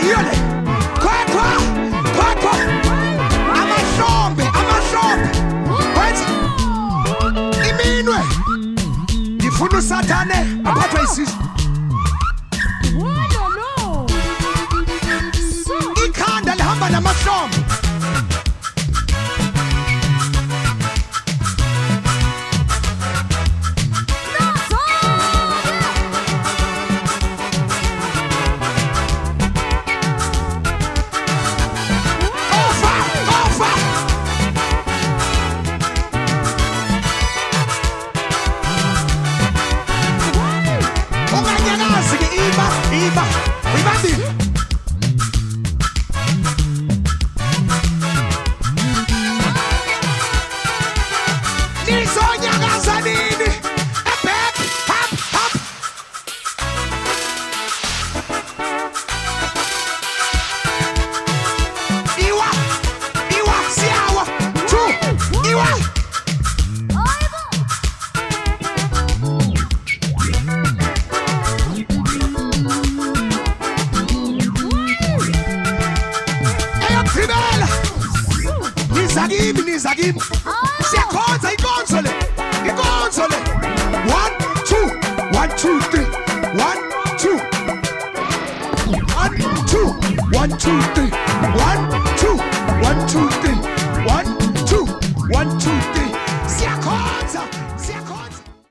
Yole. Kwa. Amashombe. Wait. Iminwe. Ngifuna uSathane aphathwe isisu. Ikhanda lihamba namashombe. Nizagimi. Siyakhonza ikonsole. 1 2 1 2 3 1 2 1 2 1 2